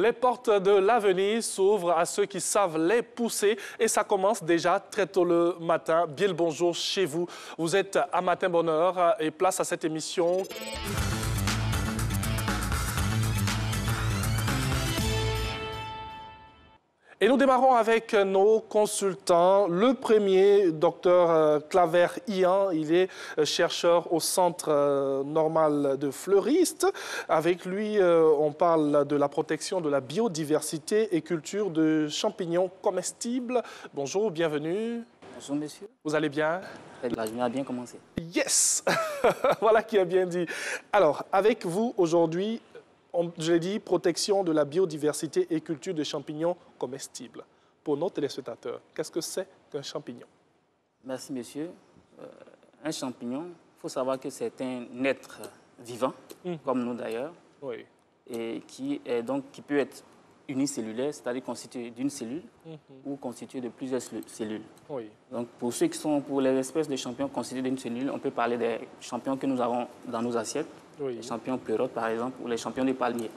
Les portes de l'avenir s'ouvrent à ceux qui savent les pousser et ça commence déjà très tôt le matin. Bien le bonjour chez vous. Vous êtes à Matin Bonheur et place à cette émission. Et nous démarrons avec nos consultants. Le premier, Dr Claver Ian, il est chercheur au Centre normal de Fleuriste. Avec lui, on parle de la protection de la biodiversité et culture de champignons comestibles. Bonjour, bienvenue. Bonjour, monsieur. Vous allez bien? La journée a bien commencé. Yes! Voilà qui a bien dit. Alors, avec vous aujourd'hui, je l'ai dit, protection de la biodiversité et culture de champignons comestibles. Pour nos téléspectateurs, qu'est-ce que c'est qu'un champignon? Merci, monsieur. Un champignon, il faut savoir que c'est un être vivant, comme nous d'ailleurs, et qui peut être unicellulaire, c'est-à-dire constitué d'une cellule ou constitué de plusieurs cellules. Donc, pour les espèces de champignons constitués d'une cellule, on peut parler des champignons que nous avons dans nos assiettes, les champignons pleurotes, par exemple, ou les champignons de palmier.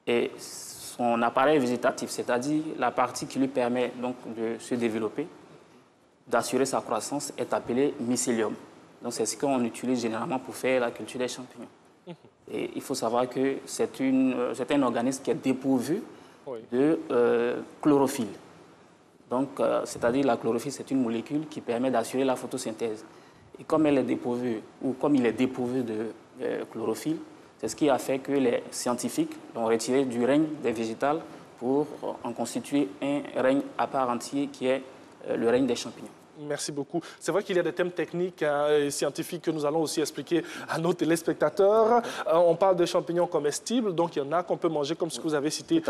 Et son appareil végétatif, c'est-à-dire la partie qui lui permet donc de se développer, d'assurer sa croissance, est appelée mycélium. Donc, c'est ce qu'on utilise généralement pour faire la culture des champignons. Et il faut savoir que c'est un organisme qui est dépourvu de chlorophylle. Donc, c'est-à-dire la chlorophylle, c'est une molécule qui permet d'assurer la photosynthèse. Et comme elle est dépourvue, ou comme il est dépourvu de chlorophylle, c'est ce qui a fait que les scientifiques l'ont retiré du règne des végétales pour en constituer un règne à part entier qui est le règne des champignons. Merci beaucoup. C'est vrai qu'il y a des thèmes techniques et scientifiques que nous allons aussi expliquer à nos téléspectateurs. On parle de champignons comestibles, donc il y en a qu'on peut manger comme ce que vous avez cité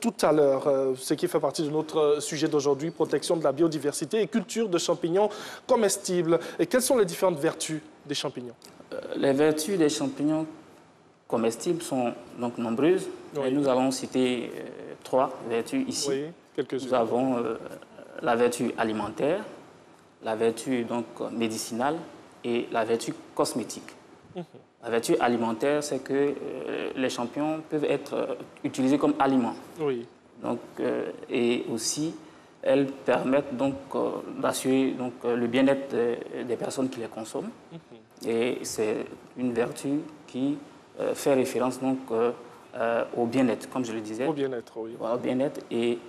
tout à l'heure, ce qui fait partie de notre sujet d'aujourd'hui, protection de la biodiversité et culture de champignons comestibles. Et quelles sont les différentes vertus des champignons? Les vertus des champignons comestibles sont donc nombreuses. Et nous allons citer trois vertus ici. Nous avons la vertu alimentaire, la vertu donc médicinale et la vertu cosmétique. La vertu alimentaire, c'est que les champignons peuvent être utilisés comme aliments. Donc, et aussi, elles permettent donc d'assurer le bien-être des personnes qui les consomment. Et c'est une vertu qui fait référence donc au bien-être, comme je le disais. Au bien-être, oui. Voilà, au bien-être. Et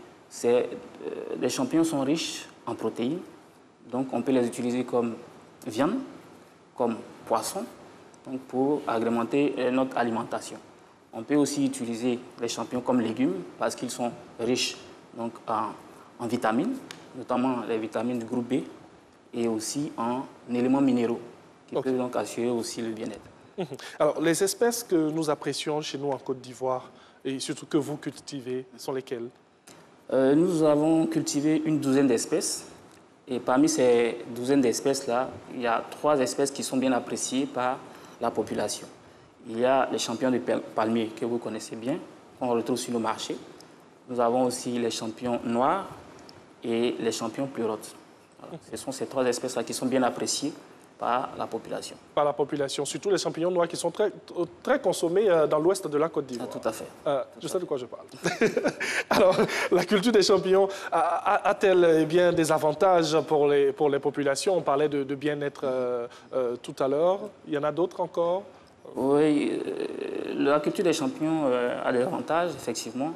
les champignons sont riches en protéines. Donc, on peut les utiliser comme viande, comme poisson, donc pour agrémenter notre alimentation. On peut aussi utiliser les champignons comme légumes parce qu'ils sont riches donc, en vitamines, notamment les vitamines du groupe B, et aussi en éléments minéraux qui peuvent donc assurer aussi le bien-être. Alors, les espèces que nous apprécions chez nous en Côte d'Ivoire, et surtout que vous cultivez, sont lesquelles? Nous avons cultivé une douzaine d'espèces. Et parmi ces douzaines d'espèces-là, il y a 3 espèces qui sont bien appréciées par la population. Il y a les champignons de palmier que vous connaissez bien, qu'on retrouve sur nos marchés. Nous avons aussi les champignons noirs et les champignons pleurotes. Voilà. Ce sont ces 3 espèces-là qui sont bien appréciées par la population. Par la population, surtout les champignons noirs qui sont très consommés dans l'ouest de la Côte d'Ivoire. Tout à fait. Je sais de quoi je parle. Alors, la culture des champignons a-t-elle bien des avantages pour les populations? On parlait de bien-être tout à l'heure. Il y en a d'autres encore? Oui, la culture des champignons a des avantages, effectivement.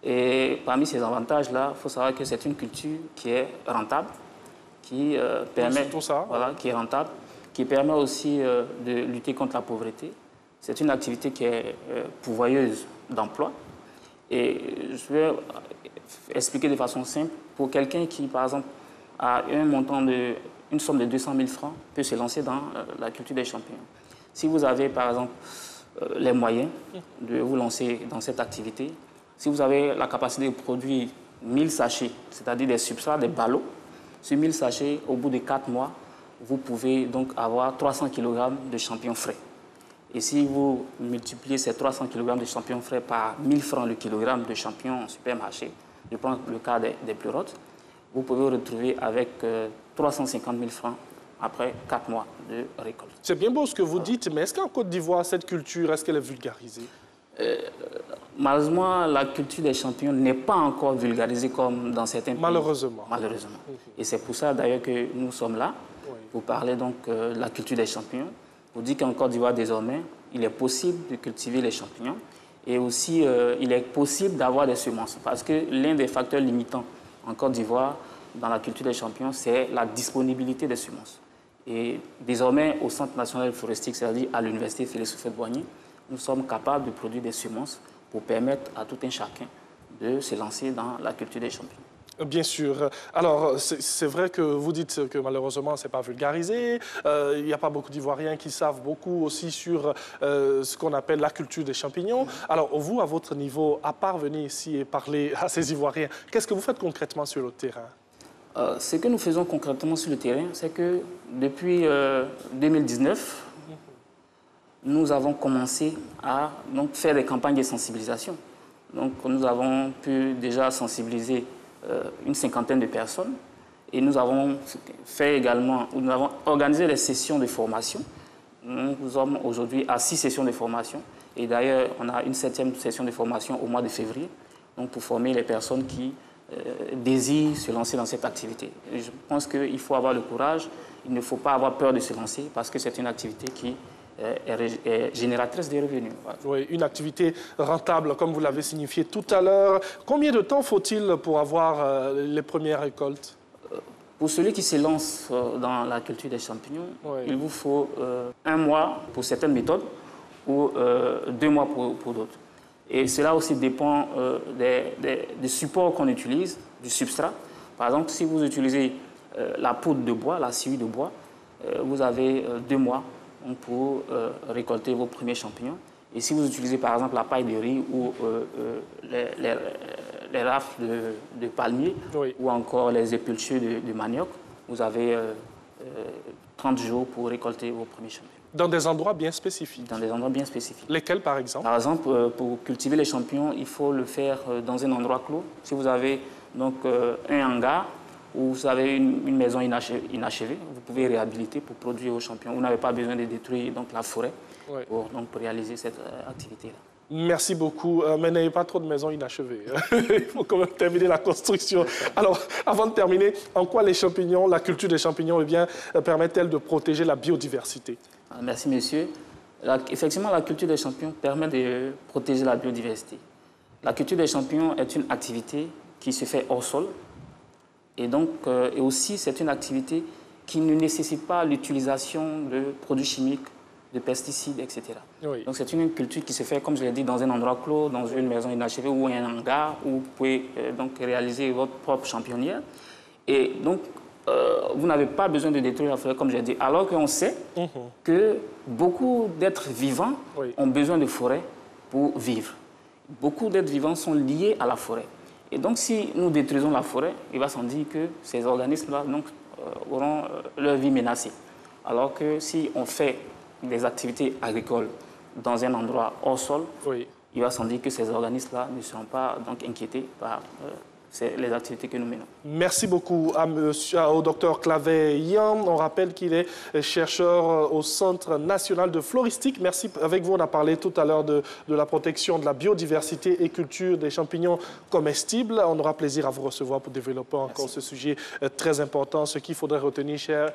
Et parmi ces avantages-là, il faut savoir que c'est une culture qui est rentable, qui permet, qui est rentable, qui permet aussi de lutter contre la pauvreté. C'est une activité qui est pourvoyeuse d'emploi. Et je vais expliquer de façon simple. Pour quelqu'un qui, par exemple, a une somme de 200 000 francs, peut se lancer dans la culture des champignons. Si vous avez, par exemple, les moyens de vous lancer dans cette activité, si vous avez la capacité de produire 1000 sachets, c'est-à-dire des substrats, des ballots, sur 1000 sachets, au bout de 4 mois, vous pouvez donc avoir 300 kg de champignons frais. Et si vous multipliez ces 300 kg de champignons frais par 1000 francs le kilogramme de champignons en supermarché, je prends le cas des pleurotes, vous pouvez vous retrouver avec 350 000 francs après 4 mois de récolte. C'est bien beau ce que vous dites, mais est-ce qu'en Côte d'Ivoire, cette culture, est-ce qu'elle est vulgarisée? Malheureusement, la culture des champignons n'est pas encore vulgarisée comme dans certains pays. Malheureusement. Malheureusement. Et c'est pour ça d'ailleurs que nous sommes là, pour parler donc de la culture des champignons, pour dire qu'en Côte d'Ivoire désormais, il est possible de cultiver les champignons et aussi il est possible d'avoir des semences. Parce que l'un des facteurs limitants en Côte d'Ivoire dans la culture des champignons, c'est la disponibilité des semences. Et désormais, au Centre national floristique, c'est-à-dire à l'université Félix Houphouët-Boigny, nous sommes capables de produire des semences pour permettre à tout un chacun de se lancer dans la culture des champignons. Bien sûr. Alors, c'est vrai que vous dites que malheureusement, ce n'est pas vulgarisé. Il n'y a pas beaucoup d'Ivoiriens qui savent beaucoup aussi sur ce qu'on appelle la culture des champignons. Alors, vous, à votre niveau, à part venir ici et parler à ces Ivoiriens, qu'est-ce que vous faites concrètement sur le terrain? Ce que nous faisons concrètement sur le terrain, c'est que depuis 2019, nous avons commencé à faire des campagnes de sensibilisation. Donc, nous avons pu déjà sensibiliser une cinquantaine de personnes et nous avons organisé des sessions de formation. Nous sommes aujourd'hui à 6 sessions de formation et d'ailleurs, on a une 7e session de formation au mois de février donc pour former les personnes qui désirent se lancer dans cette activité. Et je pense qu'il faut avoir le courage, il ne faut pas avoir peur de se lancer parce que c'est une activité qui est génératrice de revenus. Oui, une activité rentable, comme vous l'avez signifié tout à l'heure. Combien de temps faut-il pour avoir les premières récoltes? Pour celui qui se lance dans la culture des champignons, il vous faut 1 mois pour certaines méthodes ou 2 mois pour d'autres. Et cela aussi dépend des supports qu'on utilise, du substrat. Par exemple, si vous utilisez la poudre de bois, la scierie de bois, vous avez 2 mois pour récolter vos premiers champignons. Et si vous utilisez par exemple la paille de riz ou les rafles de palmier ou encore les épulchures de manioc, vous avez 30 jours pour récolter vos premiers champignons. Dans des endroits bien spécifiques? Dans des endroits bien spécifiques. Lesquels par exemple? Par exemple, pour cultiver les champignons, il faut le faire dans un endroit clos. Si vous avez donc un hangar, ou vous avez une maison inachevée, vous pouvez réhabiliter pour produire vos champignons. Vous n'avez pas besoin de détruire donc, la forêt pour réaliser cette activité-là. Merci beaucoup, mais n'ayez pas trop de maisons inachevées. Il faut quand même terminer la construction. Alors, avant de terminer, en quoi les champignons, la culture des champignons, permet-elle de protéger la biodiversité? Merci, monsieur. Effectivement, la culture des champignons permet de protéger la biodiversité. La culture des champignons est une activité qui se fait hors sol. Et donc, et aussi, c'est une activité qui ne nécessite pas l'utilisation de produits chimiques, de pesticides, etc. Donc, c'est une culture qui se fait, comme je l'ai dit, dans un endroit clos, dans une maison inachevée ou un hangar où vous pouvez donc réaliser votre propre champignon. Et donc, vous n'avez pas besoin de détruire la forêt, comme j'ai dit, alors qu'on sait que beaucoup d'êtres vivants ont besoin de forêt pour vivre. Beaucoup d'êtres vivants sont liés à la forêt. Et donc, si nous détruisons la forêt, il va sans dire que ces organismes-là auront leur vie menacée. Alors que si on fait des activités agricoles dans un endroit hors sol, il va sans dire que ces organismes-là ne seront pas donc, inquiétés par les activités que nous menons. Merci beaucoup au docteur Claver Ian. On rappelle qu'il est chercheur au Centre national de floristique. Merci. Avec vous, on a parlé tout à l'heure de la protection de la biodiversité et culture des champignons comestibles. On aura plaisir à vous recevoir pour développer encore ce sujet très important. Ce qu'il faudrait retenir, chères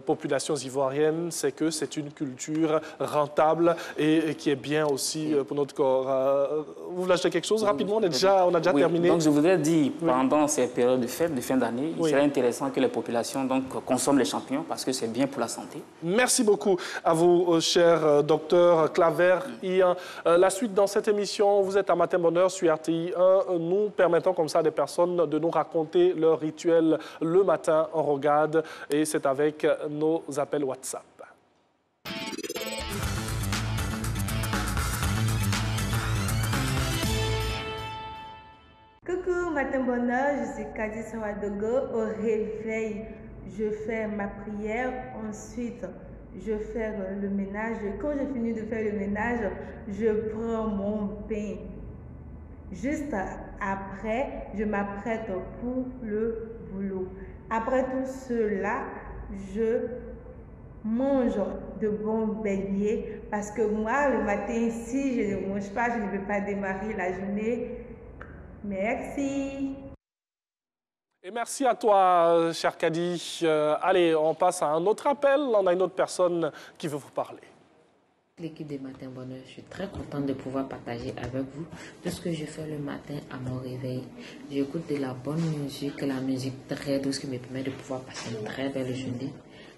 populations ivoiriennes, c'est que c'est une culture rentable et qui est bien aussi pour notre corps. Vous voulez ajouter quelque chose rapidement? On a déjà terminé. Donc, je voudrais dire, pendant ces périodes de fête, de fin d'année, il serait intéressant que les populations consomment les champignons parce que c'est bien pour la santé. Merci beaucoup à vous, cher docteur Claver Ian. La suite dans cette émission, vous êtes à Matin Bonheur sur RTI 1. Nous permettons comme ça à des personnes de nous raconter leur rituel le matin. On regarde et c'est avec nos appels WhatsApp. Coucou, Matin Bonheur, je suis Kadi Sawadogo. Au réveil, je fais ma prière. Ensuite, je fais le ménage. Quand j'ai fini de faire le ménage, je prends mon pain. Juste après, je m'apprête pour le boulot. Après tout cela, je mange de bons beignets Parce que moi, le matin, si je ne mange pas, je ne peux pas démarrer la journée. Merci. Et merci à toi, cher Kadi. Allez, on passe à un autre appel. On a une autre personne qui veut vous parler. L'équipe des Matins Bonheur, je suis très contente de pouvoir partager avec vous tout ce que je fais le matin à mon réveil. J'écoute de la bonne musique, la musique très douce qui me permet de pouvoir passer une très belle journée.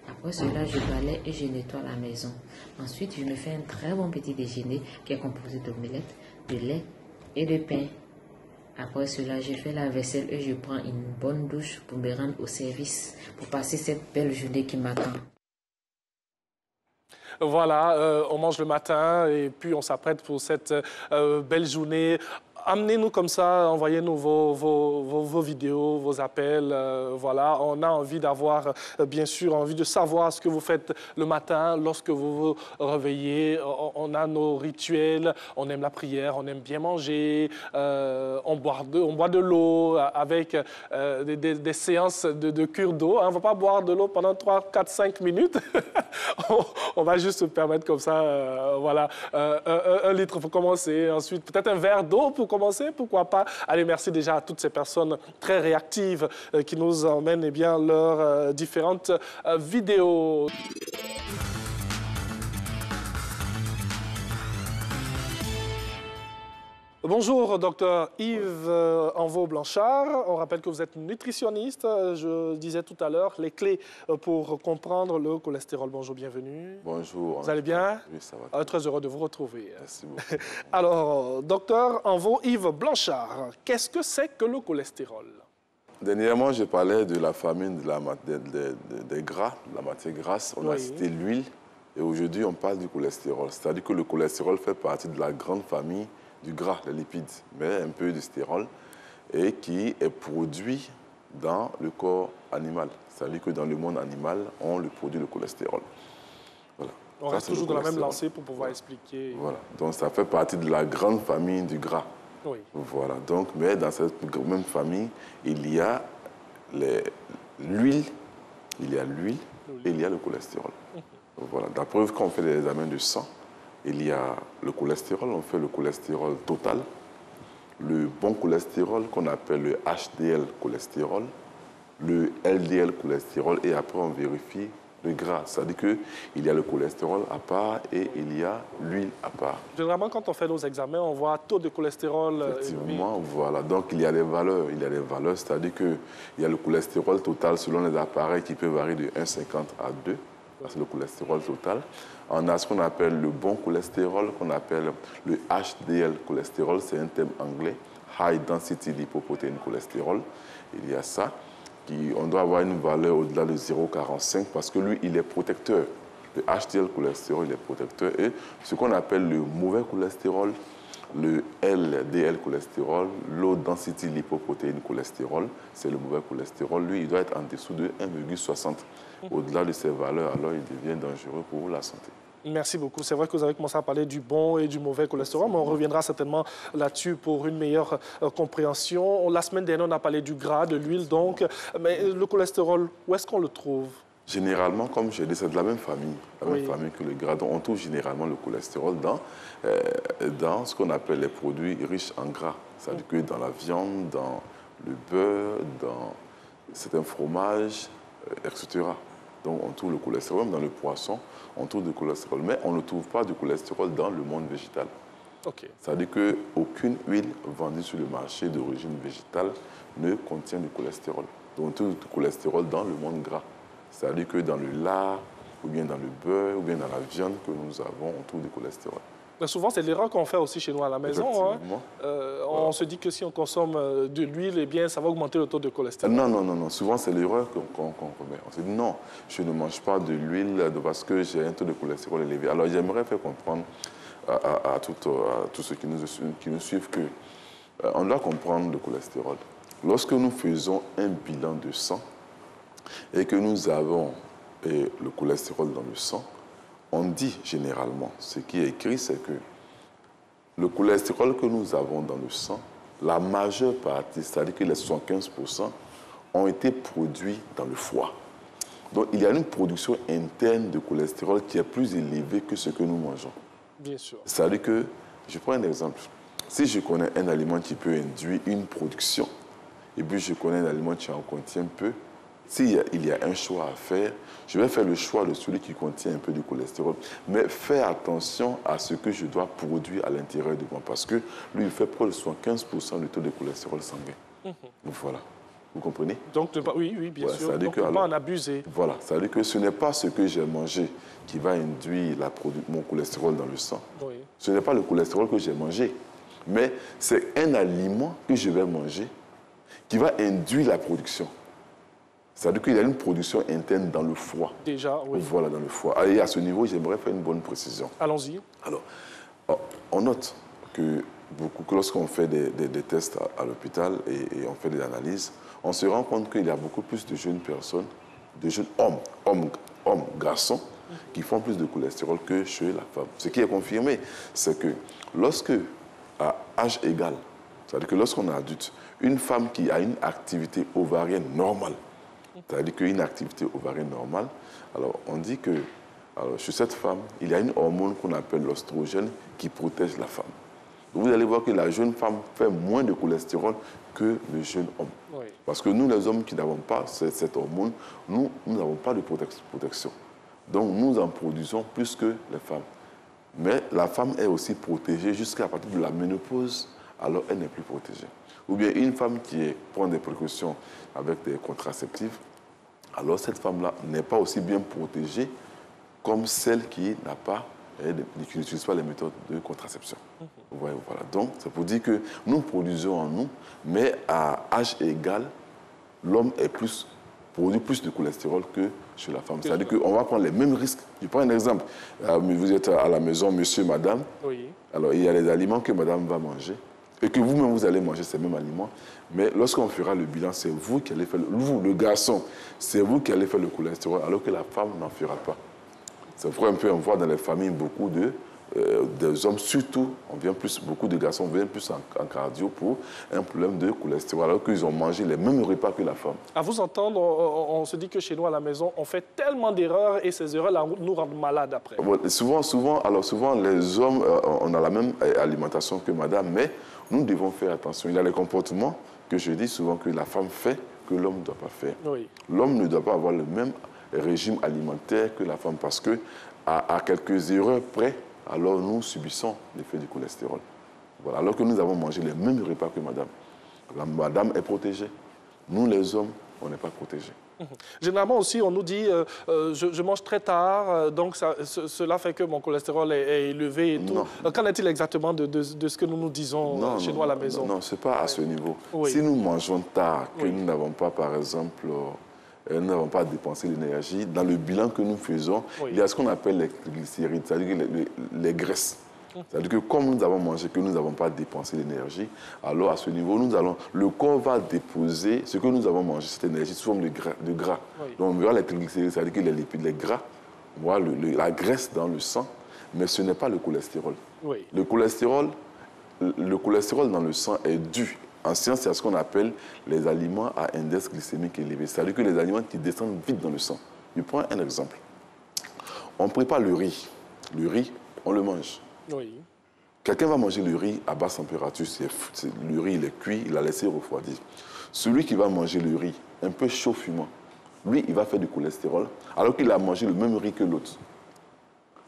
Après cela, je balaye et je nettoie la maison. Ensuite, je me fais un très bon petit déjeuner qui est composé d'omelette, de lait et de pain. Après cela, je fais la vaisselle et je prends une bonne douche pour me rendre au service, pour passer cette belle journée qui m'attend. Voilà, on mange le matin et puis on s'apprête pour cette belle journée. Amenez-nous comme ça, envoyez-nous vos vidéos, vos appels. Voilà, on a envie d'avoir, bien sûr, envie de savoir ce que vous faites le matin lorsque vous vous réveillez. On a nos rituels, on aime la prière, on aime bien manger, on boit de l'eau avec des séances de cure d'eau. On ne va pas boire de l'eau pendant 3, 4, 5 minutes. On va juste se permettre comme ça, voilà, 1 litre pour commencer. Ensuite, peut-être un verre d'eau pour commencer, pourquoi pas. Allez, merci déjà à toutes ces personnes très réactives qui nous emmènent eh bien, leurs différentes vidéos. Bonjour, docteur Yves Anveau-Blanchard. On rappelle que vous êtes nutritionniste. Je disais tout à l'heure les clés pour comprendre le cholestérol. Bonjour, bienvenue. Bonjour. Vous allez bien? Oui, ça va. Très heureux de vous retrouver. Merci beaucoup. Alors, docteur Anveau-Yves Blanchard, qu'est-ce que c'est que le cholestérol? Dernièrement, je parlais de la famine des gras, de la matière grasse. On a cité l'huile et aujourd'hui, on parle du cholestérol. C'est-à-dire que le cholestérol fait partie de la grande famille du gras, les lipides, mais un peu de stérol, et qui est produit dans le corps animal. C'est-à-dire que dans le monde animal, on le produit le cholestérol. Voilà. On reste toujours dans la même lancée pour pouvoir expliquer. Voilà. Donc ça fait partie de la grande famille du gras. Oui. Voilà. Donc, mais dans cette même famille, il y a l'huile, et il y a le cholestérol. Voilà. La preuve, quand on fait des examens de sang, il y a le cholestérol, on fait le cholestérol total, le bon cholestérol qu'on appelle le HDL cholestérol, le LDL cholestérol et après on vérifie le gras. C'est-à-dire qu'il y a le cholestérol à part et il y a l'huile à part. Généralement, quand on fait nos examens, on voit taux de cholestérol. Effectivement, voilà. Donc il y a des valeurs. Il y a des valeurs, c'est-à-dire qu'il y a le cholestérol total selon les appareils qui peut varier de 1,50 à 2. C'est le cholestérol total. On a ce qu'on appelle le bon cholestérol, qu'on appelle le HDL cholestérol, c'est un terme anglais, High Density Lipoprotein Cholesterol. Il y a ça, on doit avoir une valeur au-delà de 0,45 parce que lui, il est protecteur. Le HDL cholestérol, il est protecteur. Et ce qu'on appelle le mauvais cholestérol, le LDL cholestérol, low density lipoprotein cholestérol, c'est le mauvais cholestérol. Lui, il doit être en dessous de 1,60. Au-delà de ces valeurs, alors il devient dangereux pour la santé. Merci beaucoup. C'est vrai que vous avez commencé à parler du bon et du mauvais cholestérol, mais on reviendra certainement là-dessus pour une meilleure compréhension. La semaine dernière, on a parlé du gras, de l'huile, donc. Mais le cholestérol, où est-ce qu'on le trouve? Généralement, comme je dis, c'est de la même famille, famille que le gras. Donc, on trouve généralement le cholestérol dans ce qu'on appelle les produits riches en gras. C'est-à-dire que dans la viande, dans le beurre, dans certains fromages, etc. Donc, on trouve le cholestérol, même dans le poisson, on trouve du cholestérol. Mais on ne trouve pas du cholestérol dans le monde végétal. Okay. C'est-à-dire qu'aucune huile vendue sur le marché d'origine végétale ne contient du cholestérol. Donc, on trouve du cholestérol dans le monde gras. C'est-à-dire que dans le lard, ou bien dans le beurre, ou bien dans la viande que nous avons, on trouve du cholestérol. Mais souvent, c'est l'erreur qu'on fait aussi chez nous à la maison. Hein. On se dit que si on consomme de l'huile, eh bien, ça va augmenter le taux de cholestérol. Non. Souvent, c'est l'erreur qu'on commet. On se dit non, je ne mange pas de l'huile parce que j'ai un taux de cholestérol élevé. Alors, j'aimerais faire comprendre à tous ceux qui nous suivent qu'on doit comprendre le cholestérol. Lorsque nous faisons un bilan de sang et que nous avons le cholestérol dans le sang, on dit généralement, ce qui est écrit, c'est que le cholestérol que nous avons dans le sang, la majeure partie, c'est-à-dire que les 75%, ont été produits dans le foie. Donc, il y a une production interne de cholestérol qui est plus élevée que ce que nous mangeons. Bien sûr. C'est-à-dire que, je prends un exemple. Si je connais un aliment qui peut induire une production, et puis je connais un aliment qui en contient peu, s'il y a un choix à faire, je vais faire le choix de celui qui contient un peu de cholestérol. Mais faire attention à ce que je dois produire à l'intérieur de moi, parce que lui, il fait près de 75% du taux de cholestérol sanguin. Donc voilà. Vous comprenez? Donc, oui, bien sûr. Donc, ne pas en abuser. Voilà, ça veut dire que ce n'est pas ce que j'ai mangé qui va induire mon cholestérol dans le sang. Oui. Ce n'est pas le cholestérol que j'ai mangé, mais c'est un aliment que je vais manger qui va induire la production. C'est-à-dire qu'il y a une production interne dans le foie. Déjà, oui. Voilà, dans le foie. Et à ce niveau, j'aimerais faire une bonne précision. Allons-y. Alors, on note que lorsqu'on fait des tests à l'hôpital et on fait des analyses, on se rend compte qu'il y a beaucoup plus de jeunes personnes, de jeunes hommes, garçons, qui font plus de cholestérol que chez la femme. Ce qui est confirmé, c'est que lorsque, à âge égal, c'est-à-dire que lorsqu'on est adulte, une femme qui a une activité ovarienne normale, c'est-à-dire qu'une activité ovarienne normale, alors on dit que chez cette femme, il y a une hormone qu'on appelle l'oestrogène qui protège la femme. Vous allez voir que la jeune femme fait moins de cholestérol que le jeune homme. Oui. Parce que nous, les hommes qui n'avons pas cette hormone, nous n'avons pas de protection. Donc, nous en produisons plus que les femmes. Mais la femme est aussi protégée jusqu'à partir de la ménopause, alors elle n'est plus protégée. Ou bien une femme qui prend des précautions avec des contraceptifs, alors cette femme-là n'est pas aussi bien protégée comme celle qui n'a pas qui n'utilisent pas les méthodes de contraception. Voilà. Donc, c'est pour dire que nous produisons en nous, mais à âge égal, l'homme produit plus de cholestérol que chez la femme. C'est-à-dire qu'on va prendre les mêmes risques. Je prends un exemple. Vous êtes à la maison, monsieur, madame. Oui. Alors, il y a les aliments que madame va manger et que vous-même, vous allez manger ces mêmes aliments. Mais lorsqu'on fera le bilan, c'est vous qui allez faire, vous, le garçon, c'est vous qui allez faire le cholestérol, alors que la femme n'en fera pas. C'est vrai, on voit dans les familles beaucoup des hommes, surtout, beaucoup de garçons viennent plus en cardio pour un problème de cholestérol, alors qu'ils ont mangé les mêmes repas que la femme. À vous entendre, on se dit que chez nous, à la maison, on fait tellement d'erreurs et ces erreurs-là nous rendent malades après. Bon, souvent, les hommes, on a la même alimentation que madame, mais nous devons faire attention. Il y a les comportements que je dis souvent que la femme fait, que l'homme ne doit pas faire. Oui. L'homme ne doit pas avoir le même régime alimentaire que la femme, parce que à quelques erreurs près, alors nous subissons l'effet du cholestérol. Voilà. Alors que nous avons mangé les mêmes repas que madame. La madame est protégée. Nous, les hommes, on n'est pas protégés. Généralement aussi, on nous dit je mange très tard, donc cela fait que mon cholestérol est élevé et tout. Qu'en est-il exactement de ce que nous disons chez nous à la maison? Non, ce n'est pas à ce niveau. Oui. Si nous mangeons tard, que nous n'avons pas, par exemple, nous n'avons pas dépensé l'énergie, dans le bilan que nous faisons, il y a ce qu'on appelle les triglycérides, c'est-à-dire les graisses. C'est-à-dire que comme nous avons mangé, que nous n'avons pas dépensé l'énergie, alors à ce niveau, le corps va déposer ce que nous avons mangé, cette énergie, sous forme de gras. Oui. Donc on verra les triglycérides, c'est-à-dire que les lipides, les gras, on voit la graisse dans le sang, mais ce n'est pas le cholestérol. Oui. Le cholestérol dans le sang est dû. En science, c'est ce qu'on appelle les aliments à index glycémique élevé. C'est-à-dire que les aliments qui descendent vite dans le sang. Je prends un exemple. On prépare le riz. Le riz, on le mange. Oui. Quelqu'un va manger le riz à basse température. Le riz, il est cuit, il a laissé refroidir. Celui qui va manger le riz un peu chaud fumant, lui, il va faire du cholestérol, alors qu'il a mangé le même riz que l'autre.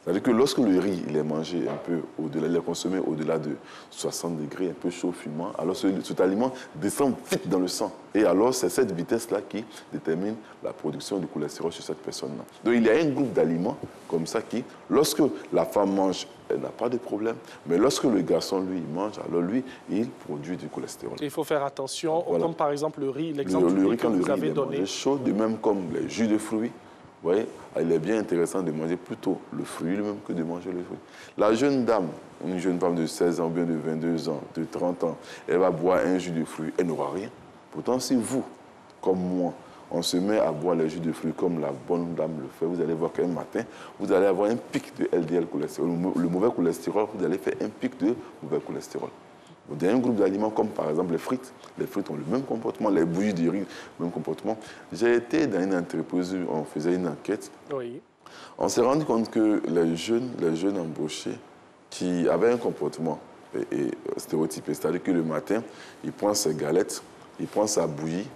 C'est-à-dire que lorsque le riz il est mangé un peu au-delà, il est consommé au-delà de 60 degrés, un peu chaud, fumant, alors cet aliment descend vite dans le sang. Et alors, c'est cette vitesse-là qui détermine la production du cholestérol chez cette personne-là. Donc, il y a un groupe d'aliments comme ça qui, lorsque la femme mange, elle n'a pas de problème. Mais lorsque le garçon, lui, il mange, alors lui, il produit du cholestérol. Il faut faire attention, comme par exemple le riz, l'exemple du riz que vous avez donné. Le chaud, de même comme les jus de fruits. Vous voyez, il est bien intéressant de manger plutôt le fruit lui-même que de manger le fruit. La jeune dame, une jeune femme de 16 ans, bien de 22 ans, de 30 ans, elle va boire un jus de fruits, elle n'aura rien. Pourtant, si vous, comme moi, on se met à boire les jus de fruits comme la bonne dame le fait, vous allez voir qu'un matin, vous allez avoir un pic de LDL cholestérol. Le mauvais cholestérol, vous allez faire un pic de mauvais cholestérol. Il y a un groupe d'aliments comme par exemple les frites. Les frites ont le même comportement, les bouillies de riz, le même comportement. J'ai été dans une entreprise où on faisait une enquête. Oui. On s'est rendu compte que les jeunes embauchés qui avait un comportement stéréotypé. C'est-à-dire que le matin, il prend ses galettes, il prend sa bouillie.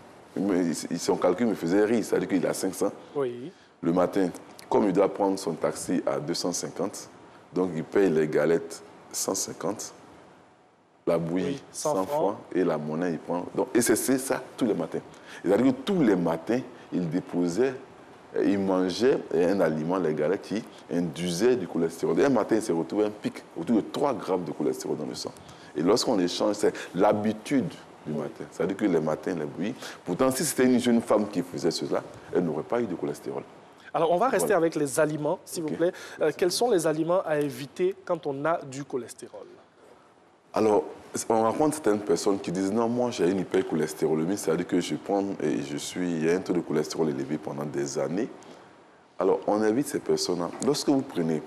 Son calcul me faisait rire, c'est-à-dire qu'il a 500. Oui. Le matin, comme il doit prendre son taxi à 250, donc il paye les galettes 150, la bouillie 100 francs et la monnaie, il prend. Donc, et c'est ça tous les matins. C'est-à-dire que tous les matins, il déposait, il mangeait un aliment, les galettes, qui induisait du cholestérol. Et un matin, il s'est retrouvé un pic autour de 3 grammes de cholestérol dans le sang. Et lorsqu'on échange, c'est l'habitude du matin. C'est-à-dire que les matins, les bouillies. Pourtant, si c'était une jeune femme qui faisait cela, elle n'aurait pas eu de cholestérol. Alors, on va rester avec les aliments, s'il vous plaît. Quels sont les aliments à éviter quand on a du cholestérol? Alors, on rencontre certaines personnes qui disent « Non, moi, j'ai une hypercholestérolémie, c'est-à-dire que je prends et il y a un taux de cholestérol élevé pendant des années. » Alors, on évite ces personnes-là. Lorsque vous prenez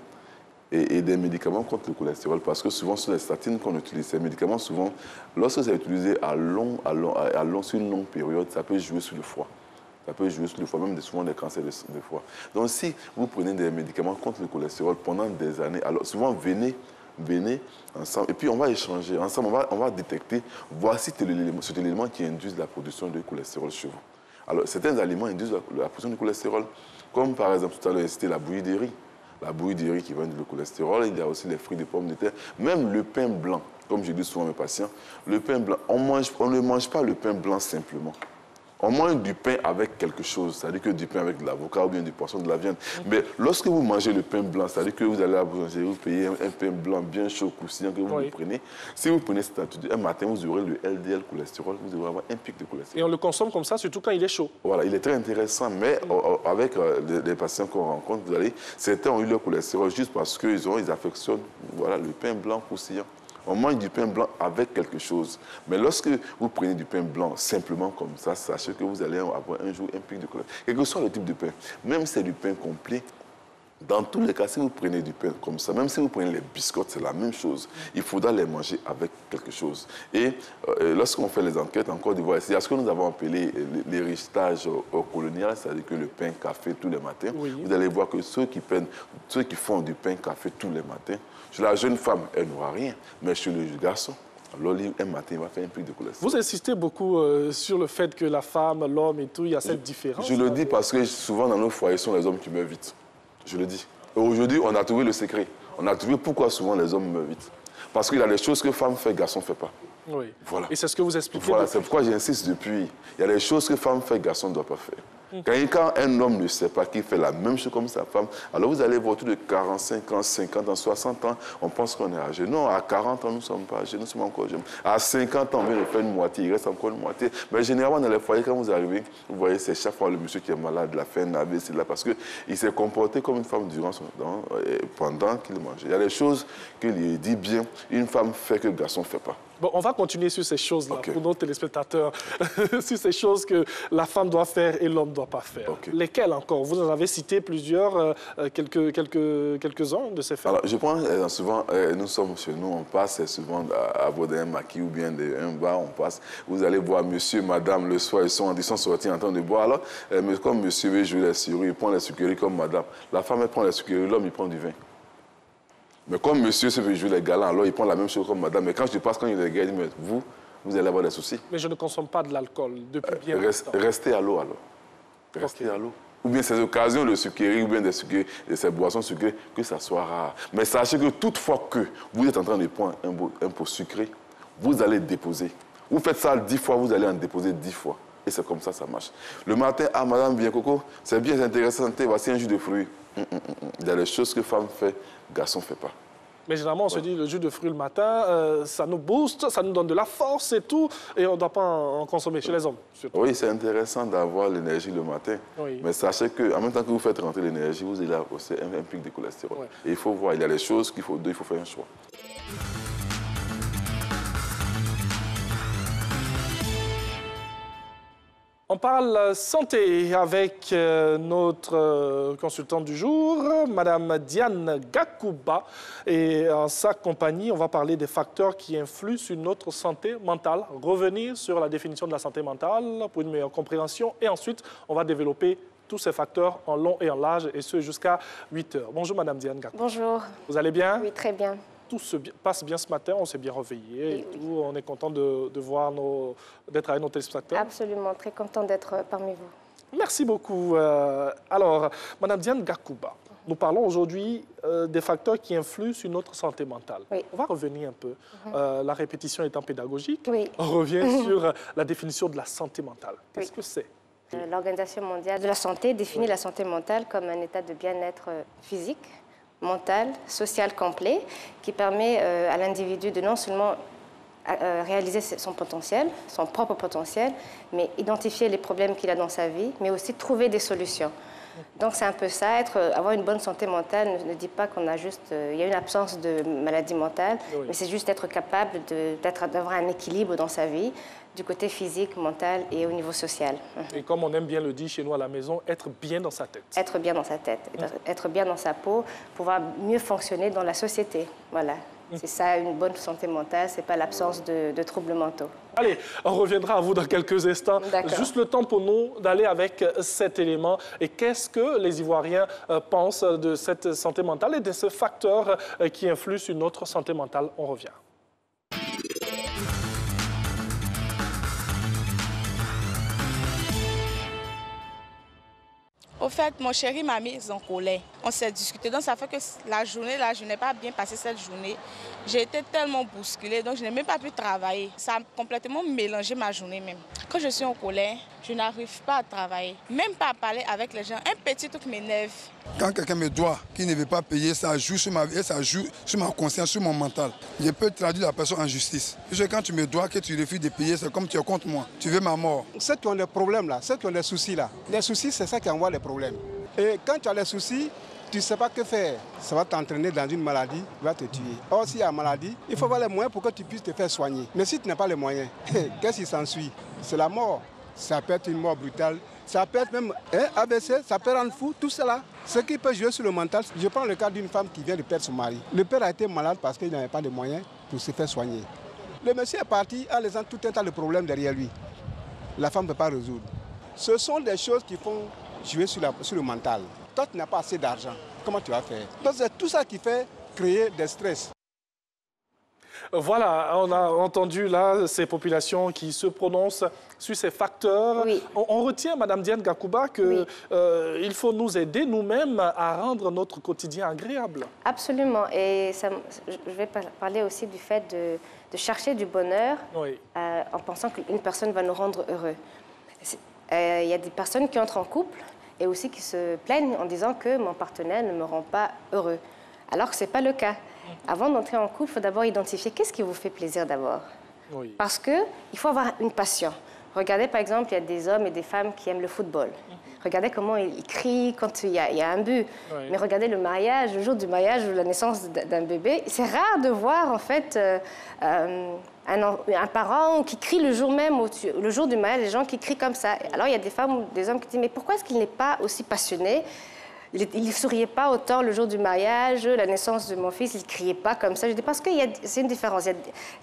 des médicaments contre le cholestérol, parce que souvent, sur les statines qu'on utilise, ces médicaments, souvent, lorsque c'est utilisé sur une longue période, ça peut jouer sur le foie. Ça peut jouer sur le foie, même souvent des cancers de foie. Donc, si vous prenez des médicaments contre le cholestérol pendant des années, alors souvent, venez ensemble, et puis on va échanger ensemble, on va détecter, voici cet élément qui induit la production de cholestérol chez vous. Alors, certains aliments induisent la production de cholestérol, comme par exemple, tout à l'heure, c'était la bouillie de riz. La bouillie de riz qui va induire le cholestérol, il y a aussi les fruits de pommes de terre, même le pain blanc. Comme je dis souvent à mes patients, le pain blanc, on ne mange pas le pain blanc simplement. On mange du pain avec quelque chose, c'est-à-dire que du pain avec de l'avocat ou bien du poisson, de la viande. Mais lorsque vous mangez le pain blanc, c'est-à-dire que vous allez à la boulangerie, vous payez un pain blanc bien chaud, croustillant, que vous prenez. Si vous prenez cette attitude, un matin, vous aurez le LDL cholestérol, vous devrez avoir un pic de cholestérol. Et on le consomme comme ça, surtout quand il est chaud. Voilà, il est très intéressant, mais avec les patients qu'on rencontre, vous allez, certains ont eu leur cholestérol juste parce qu'ils affectionnent le pain blanc croustillant. On mange du pain blanc avec quelque chose. Mais lorsque vous prenez du pain blanc simplement comme ça, sachez que vous allez avoir un jour un pic de cholestérol. Quel que soit le type de pain, même si c'est du pain complet, dans tous les cas, si vous prenez du pain comme ça, même si vous prenez les biscottes, c'est la même chose. Il faudra les manger avec quelque chose. Et lorsqu'on fait les enquêtes en Côte d'Ivoire, c'est ce que nous avons appelé l'héritage colonial, c'est-à-dire que le pain café tous les matins. Oui. Vous allez voir que ceux qui font du pain café tous les matins, chez la jeune femme, elle n'aura rien, mais chez le garçon, alors, un matin, il va faire un pic de cholestérol. Vous insistez beaucoup sur le fait que la femme, l'homme et tout, il y a cette différence. Je le dis parce que souvent, dans nos foyers, ce sont les hommes qui meurent vite. Je le dis. Et aujourd'hui, on a trouvé le secret. On a trouvé pourquoi souvent les hommes meurent vite. Parce qu'il y a des choses que femme fait, garçon ne fait pas. Oui. Voilà. Et c'est ce que vous expliquez. Voilà, c'est pourquoi j'insiste depuis. Il y a des choses que femme fait, garçon ne doit pas faire. Quand un homme ne sait pas qu'il fait la même chose comme sa femme, alors vous allez voir autour de 45 ans, 50 ans, 60 ans, on pense qu'on est âgé. Non, à 40 ans, nous ne sommes pas âgés, nous sommes encore jeunes. À 50 ans, on vient de faire une moitié, il reste encore une moitié. Mais généralement, dans les foyers, quand vous arrivez, vous voyez, c'est chaque fois le monsieur qui est malade, la faim, la AVC, là, parce qu'il s'est comporté comme une femme pendant qu'il mangeait. Il y a des choses qu'il dit bien, une femme fait que le garçon ne fait pas. Bon, on va continuer sur ces choses-là pour nos téléspectateurs, sur ces choses que la femme doit faire et l'homme ne doit pas faire. Lesquelles encore? Vous en avez cité plusieurs, quelques-uns de ces faits. Alors, je prends souvent, nous sommes chez nous, on passe souvent à bord d'un maquis ou bien d'un bar, on passe, vous allez voir monsieur, madame, le soir, ils sont sortis en train de boire. Alors, comme monsieur veut jouer les sucreries, il prend les sucreries comme madame. La femme, elle prend les sucreries, l'homme, il prend du vin. Mais comme monsieur se veut jouer les galants, alors il prend la même chose comme madame. Mais quand je passe, quand il est gars, il dit, mais vous allez avoir des soucis. Mais je ne consomme pas de l'alcool depuis bien longtemps. Restez à l'eau alors. Restez à l'eau. Ou bien ces occasions de sucreries, ou bien de ces boissons sucrées, que ça soit rare. Mais sachez que toutefois que vous êtes en train de prendre un pot sucré, vous allez déposer. Vous faites ça 10 fois, vous allez en déposer 10 fois. Et c'est comme ça marche. Le matin, ah madame, bien coco, c'est bien, c'est intéressant, voici un jus de fruits. Il y a des choses que femme fait, garçon ne fait pas. Mais généralement, on se dit, le jus de fruits le matin, ça nous booste, ça nous donne de la force et tout, et on ne doit pas en consommer chez les hommes, surtout. Oui, c'est intéressant d'avoir l'énergie le matin, mais sachez qu'en même temps que vous faites rentrer l'énergie, vous allez aussi un pic de cholestérol. Et il faut voir, il y a des choses qu'il faut faire un choix. On parle santé avec notre consultante du jour, Madame Diane Gakouba. Et en sa compagnie, on va parler des facteurs qui influent sur notre santé mentale, revenir sur la définition de la santé mentale pour une meilleure compréhension. Et ensuite, on va développer tous ces facteurs en long et en large, et ce jusqu'à 8 heures. Bonjour Madame Diane Gakouba. Bonjour. Vous allez bien? Oui, très bien. tout se passe bien ce matin, on s'est bien réveillé et tout. On est content d'être avec nos téléspectateurs. Absolument, très content d'être parmi vous. Merci beaucoup. Alors, Madame Diane Gakouba, nous parlons aujourd'hui des facteurs qui influent sur notre santé mentale. Oui. On va revenir un peu, la répétition étant pédagogique. Oui. On revient sur la définition de la santé mentale. Qu'est-ce que c'est? L'Organisation mondiale de la santé définit la santé mentale comme un état de bien-être physique, mental, social complet, qui permet à l'individu de non seulement réaliser son potentiel, son propre potentiel, mais identifier les problèmes qu'il a dans sa vie, mais aussi trouver des solutions. Donc c'est un peu ça, avoir une bonne santé mentale ne dit pas qu'on a juste, il y a une absence de maladie mentale, mais c'est juste être capable d'avoir un équilibre dans sa vie, du côté physique, mental et au niveau social. Et comme on aime bien le dire chez nous à la maison, être bien dans sa tête. Être bien dans sa tête, être bien dans sa peau, pouvoir mieux fonctionner dans la société. Voilà. C'est ça, une bonne santé mentale, ce n'est pas l'absence de troubles mentaux. Allez, on reviendra à vous dans quelques instants. Juste le temps pour nous d'aller avec cet élément. Et qu'est-ce que les Ivoiriens pensent de cette santé mentale et de ce facteur qui influe sur notre santé mentale? On revient. Au fait, mon chéri m'a mise en colère. On s'est discuté, donc ça fait que la journée, là, je n'ai pas bien passé cette journée. J'ai été tellement bousculée, donc je n'ai même pas pu travailler. Ça a complètement mélangé ma journée même. Quand je suis en colère, je n'arrive pas à travailler, même pas à parler avec les gens. Un petit truc m'énerve. Quand quelqu'un me doit, qui ne veut pas payer, ça joue sur ma vie, ça joue sur ma conscience, sur mon mental. Je peux traduire la personne en justice. Parce que quand tu me dois, que tu refuses de payer, c'est comme tu es contre moi. Tu veux ma mort. Ceux qui ont des problèmes là, ceux qui ont des soucis là, les soucis c'est ça qui envoie les problèmes. Et quand tu as les soucis, tu ne sais pas que faire. Ça va t'entraîner dans une maladie, il va te tuer. Or, s'il y a une maladie, il faut avoir les moyens pour que tu puisses te faire soigner. Mais si tu n'as pas les moyens, qu'est-ce qui s'ensuit? C'est la mort. Ça peut être une mort brutale. Ça peut être même ABC, ça peut rendre fou, tout cela. Ce qui peut jouer sur le mental, je prends le cas d'une femme qui vient de perdre son mari. Le père a été malade parce qu'il n'avait pas de moyens pour se faire soigner. Le monsieur est parti en laissant tout un tas de problèmes derrière lui. La femme ne peut pas résoudre. Ce sont des choses qui font jouer sur le mental. Toi, tu n'as pas assez d'argent. Comment tu vas faire? Donc, c'est tout ça qui fait créer des stress. Voilà, on a entendu là ces populations qui se prononcent sur ces facteurs. Oui. On retient, Madame Diane Gakouba, qu'il faut nous aider nous-mêmes à rendre notre quotidien agréable. Absolument. Et ça, je vais parler aussi du fait de chercher du bonheur en pensant qu'une personne va nous rendre heureux. Il y a des personnes qui entrent en couple et aussi qui se plaignent en disant que mon partenaire ne me rend pas heureux. Alors que ce n'est pas le cas. Avant d'entrer en couple, il faut d'abord identifier qu'est-ce qui vous fait plaisir d'abord. Parce qu'il faut avoir une passion. Regardez par exemple, il y a des hommes et des femmes qui aiment le football. Regardez comment ils crient quand il y a un but. Mais regardez le mariage, le jour du mariage ou la naissance d'un bébé. C'est rare de voir en fait un parent qui crie le jour même, le jour du mariage, les gens qui crient comme ça. Alors il y a des femmes ou des hommes qui disent mais pourquoi est-ce qu'il n'est pas aussi passionné? Il ne souriait pas autant le jour du mariage, la naissance de mon fils, il ne criait pas comme ça. Je dis parce que c'est une différence.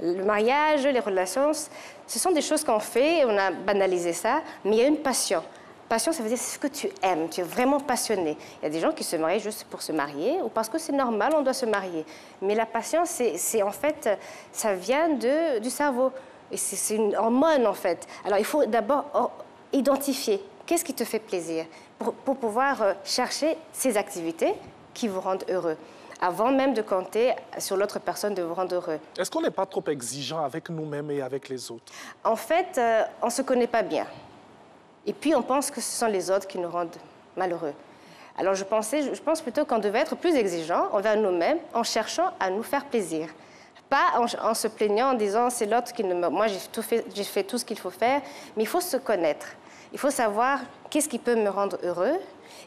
Le mariage, les relations, ce sont des choses qu'on fait, on a banalisé ça, mais il y a une passion. Passion, ça veut dire ce que tu aimes, tu es vraiment passionné. Il y a des gens qui se marient juste pour se marier ou parce que c'est normal, on doit se marier. Mais la passion, c'est en fait, ça vient du cerveau. Et c'est une hormone en fait. Alors il faut d'abord identifier qu'est-ce qui te fait plaisir pour pouvoir chercher ces activités qui vous rendent heureux, avant même de compter sur l'autre personne de vous rendre heureux. Est-ce qu'on n'est pas trop exigeant avec nous-mêmes et avec les autres? En fait, on ne se connaît pas bien. Et puis, on pense que ce sont les autres qui nous rendent malheureux. Alors, je pense plutôt qu'on devait être plus exigeant envers nous-mêmes en cherchant à nous faire plaisir. Pas en se plaignant, en disant c'est l'autre qui ne me... Moi, j'ai fait tout ce qu'il faut faire, mais il faut se connaître. Il faut savoir qu'est-ce qui peut me rendre heureux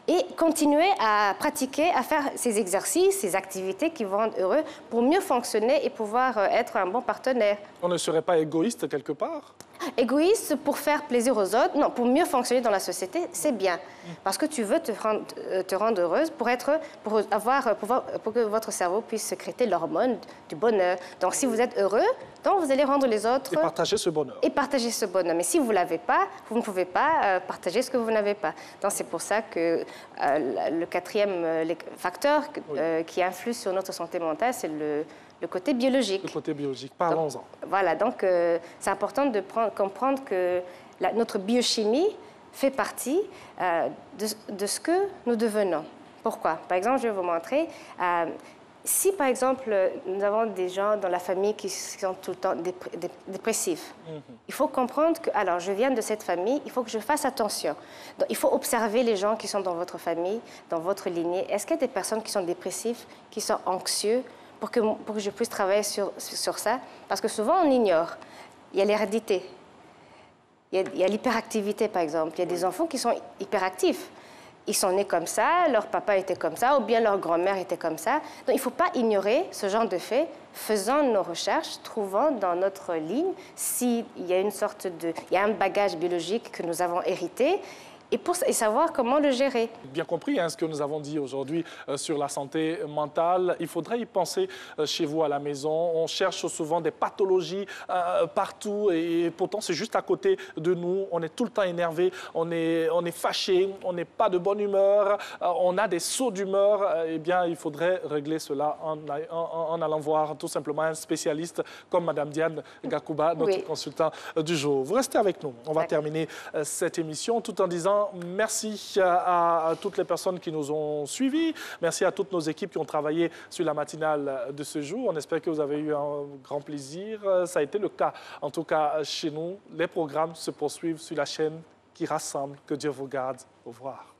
et continuer à pratiquer, à faire ces exercices, ces activités qui vous rendent heureux pour mieux fonctionner et pouvoir être un bon partenaire. On ne serait pas égoïste quelque part? Égoïste pour faire plaisir aux autres, non, pour mieux fonctionner dans la société, c'est bien. Parce que tu veux te rendre heureuse pour que votre cerveau puisse sécréter l'hormone du bonheur. Donc, si vous êtes heureux, donc vous allez rendre les autres... Et partager ce bonheur. Et partager ce bonheur. Mais si vous ne l'avez pas, vous ne pouvez pas partager ce que vous n'avez pas. Donc, c'est pour ça que le quatrième facteur qui influe sur notre santé mentale, c'est le le côté biologique. Le côté biologique, parlons-en. Voilà, donc c'est important de comprendre que notre biochimie fait partie de ce que nous devenons. Pourquoi? Par exemple, je vais vous montrer. Si, par exemple, nous avons des gens dans la famille qui sont tout le temps dépressifs, il faut comprendre que, alors, je viens de cette famille, il faut que je fasse attention. Donc, il faut observer les gens qui sont dans votre famille, dans votre lignée. Est-ce qu'il y a des personnes qui sont dépressives, qui sont anxieux, pour que je puisse travailler sur ça? Parce que souvent, on ignore. Il y a l'hérédité. Il y a l'hyperactivité, par exemple. Il y a des enfants qui sont hyperactifs. Ils sont nés comme ça, leur papa était comme ça, ou bien leur grand-mère était comme ça. Donc, il ne faut pas ignorer ce genre de faits. Faisant nos recherches, trouvant dans notre ligne s'il y a une sorte de... Il y a un bagage biologique que nous avons hérité et savoir comment le gérer. Bien compris ce que nous avons dit aujourd'hui sur la santé mentale. Il faudrait y penser chez vous à la maison. On cherche souvent des pathologies partout et pourtant c'est juste à côté de nous. On est tout le temps énervé, on est fâché, on n'est pas de bonne humeur, on a des sauts d'humeur. Eh bien, il faudrait régler cela en allant voir tout simplement un spécialiste comme Mme Diane Gakouba, notre consultant du jour. Vous restez avec nous. On va terminer cette émission tout en disant merci à toutes les personnes qui nous ont suivis. Merci à toutes nos équipes qui ont travaillé sur la matinale de ce jour. On espère que vous avez eu un grand plaisir. Ça a été le cas, en tout cas chez nous. Les programmes se poursuivent sur la chaîne qui rassemble. Que Dieu vous garde. Au revoir.